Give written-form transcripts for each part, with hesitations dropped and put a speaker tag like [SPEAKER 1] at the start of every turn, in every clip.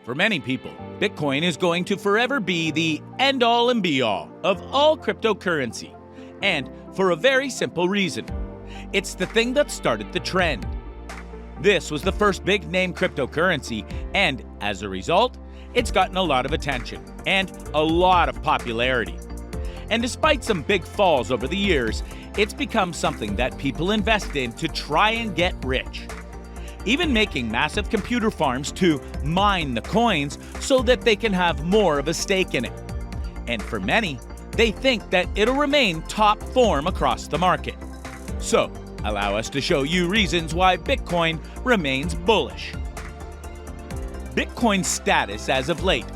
[SPEAKER 1] For many people, Bitcoin is going to forever be the end-all and be-all of all cryptocurrency, and for a very simple reason. It's the thing that started the trend. This was the first big-name cryptocurrency, and as a result, it's gotten a lot of attention and a lot of popularity. And despite some big falls over the years, it's become something that people invest in to try and get rich. Even making massive computer farms to mine the coins so that they can have more of a stake in it. And for many, they think that it'll remain top form across the market. So, allow us to show you reasons why Bitcoin remains bullish. Bitcoin's status as of late.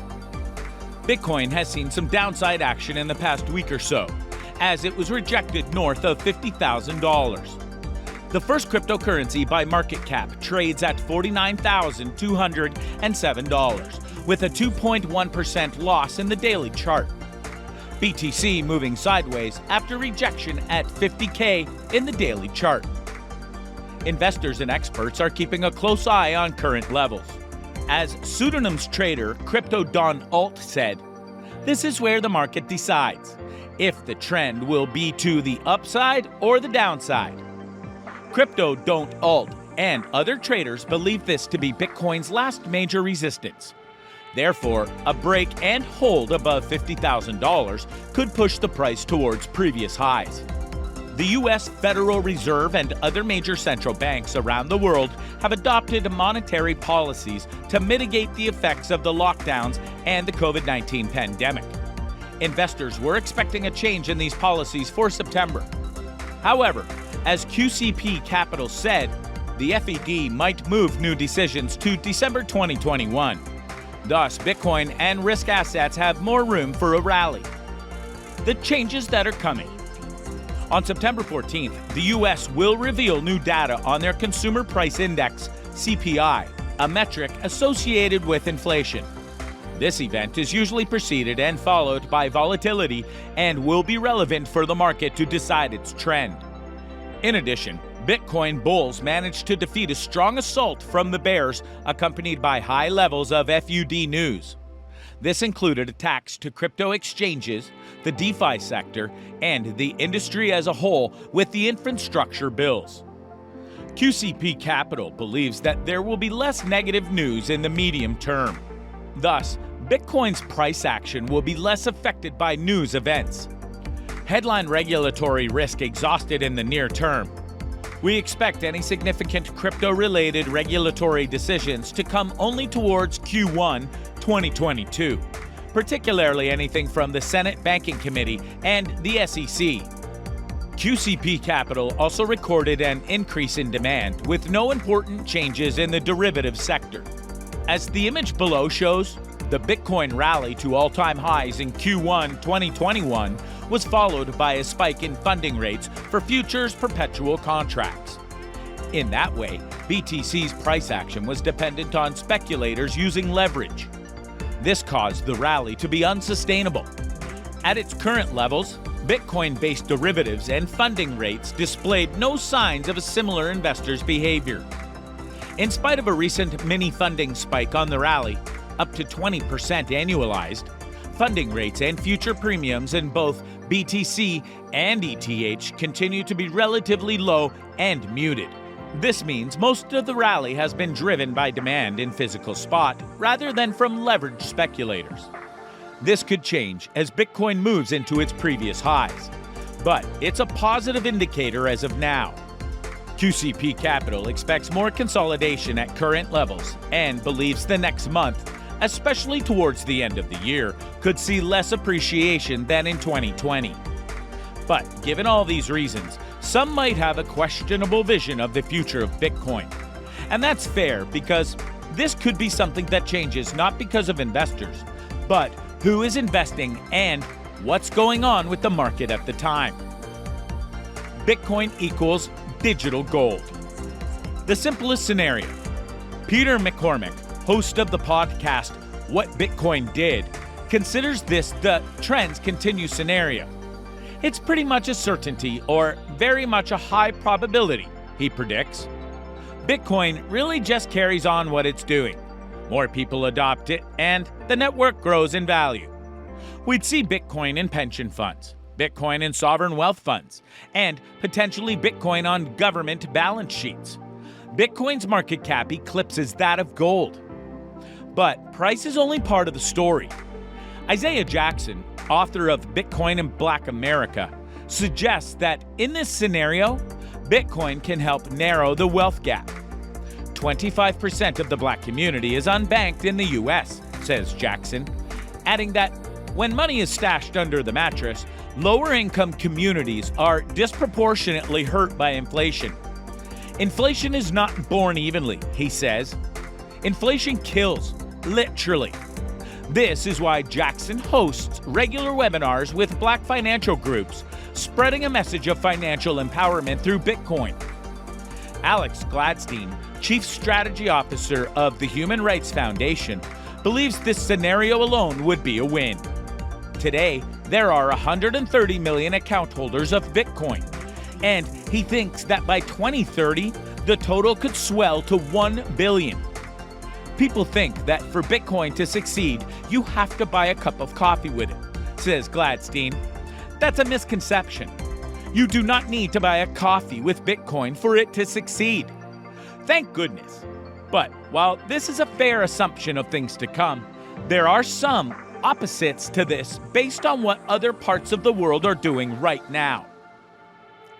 [SPEAKER 1] Bitcoin has seen some downside action in the past week or so, as it was rejected north of $50,000. The first cryptocurrency by market cap trades at $49,207, with a 2.1% loss in the daily chart. BTC moving sideways after rejection at $50K in the daily chart. Investors and experts are keeping a close eye on current levels. As pseudonyms trader Crypto Don Alt said, "This is where the market decides if the trend will be to the upside or the downside." Crypto Don't Alt and other traders believe this to be Bitcoin's last major resistance. Therefore, a break and hold above $50,000 could push the price towards previous highs. The U.S. Federal Reserve and other major central banks around the world have adopted monetary policies to mitigate the effects of the lockdowns and the COVID-19 pandemic. Investors were expecting a change in these policies for September. However, as QCP Capital said, the FED might move new decisions to December 2021. Thus, Bitcoin and risk assets have more room for a rally. The changes that are coming. On September 14th, the U.S. will reveal new data on their Consumer Price Index, CPI, a metric associated with inflation. This event is usually preceded and followed by volatility and will be relevant for the market to decide its trend. In addition, Bitcoin bulls managed to defeat a strong assault from the bears, accompanied by high levels of FUD news. This included attacks to crypto exchanges, the DeFi sector, and the industry as a whole with the infrastructure bills. QCP Capital believes that there will be less negative news in the medium term. Thus, Bitcoin's price action will be less affected by news events. Headline regulatory risk exhausted in the near term. We expect any significant crypto-related regulatory decisions to come only towards Q1 2022, particularly anything from the Senate Banking Committee and the SEC. QCP Capital also recorded an increase in demand with no important changes in the derivatives sector. As the image below shows, the Bitcoin rally to all-time highs in Q1 2021 was followed by a spike in funding rates for futures perpetual contracts. In that way, BTC's price action was dependent on speculators using leverage. This caused the rally to be unsustainable. At its current levels, Bitcoin-based derivatives and funding rates displayed no signs of a similar investor's behavior. In spite of a recent mini funding spike on the rally, up to 20% annualized, funding rates and future premiums in both BTC and ETH continue to be relatively low and muted. This means most of the rally has been driven by demand in physical spot rather than from leveraged speculators. This could change as Bitcoin moves into its previous highs, but it's a positive indicator as of now. QCP Capital expects more consolidation at current levels and believes the next month, especially towards the end of the year, could see less appreciation than in 2020. But given all these reasons, some might have a questionable vision of the future of Bitcoin. And that's fair because this could be something that changes not because of investors, but who is investing and what's going on with the market at the time. Bitcoin equals digital gold. The simplest scenario. Peter McCormick, host of the podcast What Bitcoin Did, considers this the trends continue scenario. It's pretty much a certainty or very much a high probability, he predicts. Bitcoin really just carries on what it's doing. More people adopt it, and the network grows in value. We'd see Bitcoin in pension funds, Bitcoin in sovereign wealth funds, and potentially Bitcoin on government balance sheets. Bitcoin's market cap eclipses that of gold. But price is only part of the story. Isaiah Jackson, author of Bitcoin and Black America, suggests that in this scenario, Bitcoin can help narrow the wealth gap. 25% of the black community is unbanked in the US, says Jackson, adding that when money is stashed under the mattress, lower-income communities are disproportionately hurt by inflation. Inflation is not born evenly, he says. Inflation kills, literally. This is why Jackson hosts regular webinars with black financial groups, spreading a message of financial empowerment through Bitcoin. Alex Gladstein, Chief Strategy Officer of the Human Rights Foundation, believes this scenario alone would be a win. Today, there are 130 million account holders of Bitcoin, and he thinks that by 2030, the total could swell to 1 billion. People think that for Bitcoin to succeed, you have to buy a cup of coffee with it, says Gladstein. That's a misconception. You do not need to buy a coffee with Bitcoin for it to succeed. Thank goodness. But while this is a fair assumption of things to come, there are some opposites to this based on what other parts of the world are doing right now.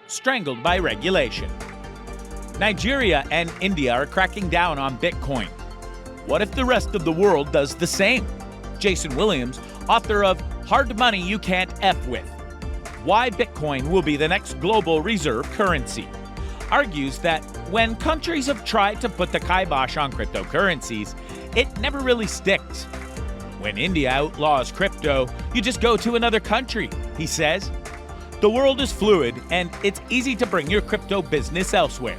[SPEAKER 1] Strangled by regulation. Nigeria and India are cracking down on Bitcoin. What if the rest of the world does the same? Jason Williams, author of Hard Money You Can't F With: Why Bitcoin Will Be the Next Global Reserve Currency, argues that when countries have tried to put the kibosh on cryptocurrencies, it never really sticks. When India outlaws crypto, you just go to another country, he says. The world is fluid, and it's easy to bring your crypto business elsewhere.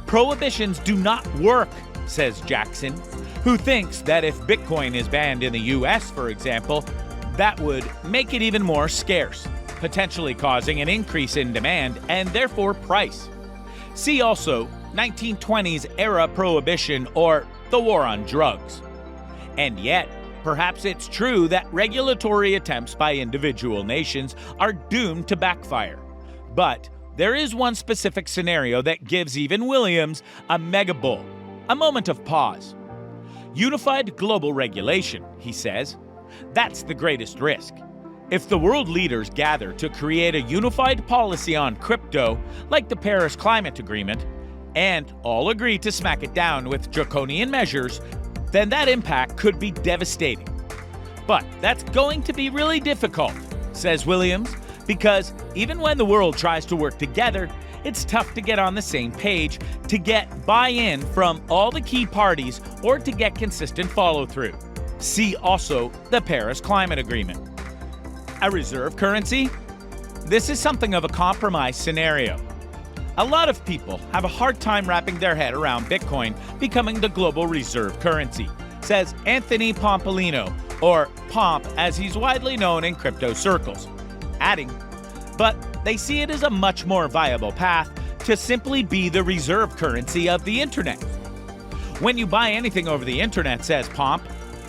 [SPEAKER 1] Prohibitions do not work, says Jackson, who thinks that if Bitcoin is banned in the US, for example, that would make it even more scarce, potentially causing an increase in demand and therefore price. See also 1920s era prohibition or the war on drugs. And yet, perhaps it's true that regulatory attempts by individual nations are doomed to backfire. But there is one specific scenario that gives even Williams a mega bull, a moment of pause. Unified global regulation, he says. That's the greatest risk. If the world leaders gather to create a unified policy on crypto, like the Paris Climate Agreement, and all agree to smack it down with draconian measures, then that impact could be devastating. But that's going to be really difficult, says Williams, because even when the world tries to work together, it's tough to get on the same page, to get buy-in from all the key parties, or to get consistent follow-through. See also the Paris Climate Agreement. A reserve currency? This is something of a compromise scenario. A lot of people have a hard time wrapping their head around Bitcoin becoming the global reserve currency, says Anthony Pompolino, or Pomp as he's widely known in crypto circles, adding, but they see it as a much more viable path to simply be the reserve currency of the internet. When you buy anything over the internet, says Pomp,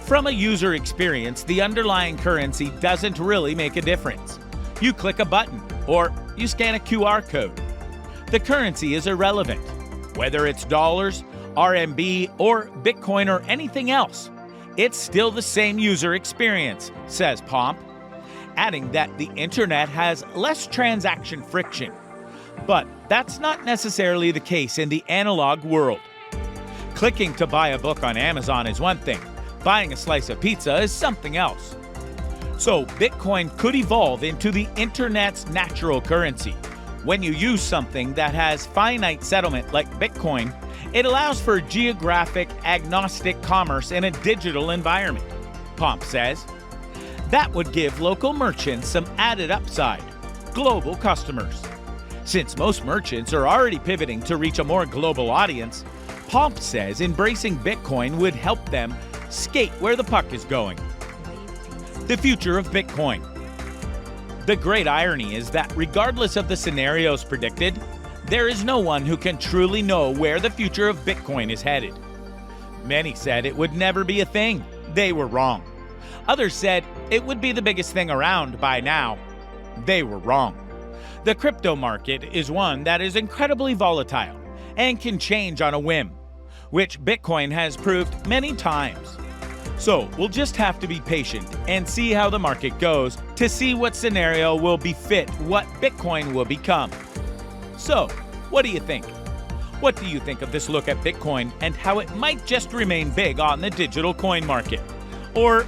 [SPEAKER 1] from a user experience, the underlying currency doesn't really make a difference. You click a button, or you scan a QR code. The currency is irrelevant, whether it's dollars, RMB, or Bitcoin, or anything else. It's still the same user experience, says Pomp, adding that the internet has less transaction friction. But that's not necessarily the case in the analog world. Clicking to buy a book on Amazon is one thing. Buying a slice of pizza is something else. So Bitcoin could evolve into the internet's natural currency. When you use something that has finite settlement like Bitcoin, it allows for geographic agnostic commerce in a digital environment, Pomp says. That would give local merchants some added upside, global customers. Since most merchants are already pivoting to reach a more global audience, Pomp says embracing Bitcoin would help them skate where the puck is going. The future of Bitcoin. The great irony is that regardless of the scenarios predicted, there is no one who can truly know where the future of Bitcoin is headed. Many said it would never be a thing. They were wrong. Others said it would be the biggest thing around by now. They were wrong. The crypto market is one that is incredibly volatile and can change on a whim, which Bitcoin has proved many times. So we'll just have to be patient and see how the market goes to see what scenario will befit what Bitcoin will become. So, what do you think? What do you think of this look at Bitcoin and how it might just remain big on the digital coin market? Or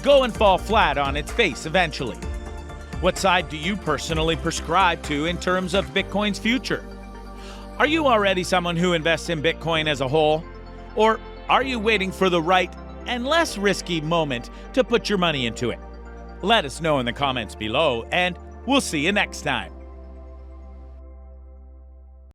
[SPEAKER 1] go and fall flat on its face eventually? What side do you personally prescribe to in terms of Bitcoin's future? Are you already someone who invests in Bitcoin as a whole? Or are you waiting for the right and less risky moment to put your money into it? Let us know in the comments below, and we'll see you next time.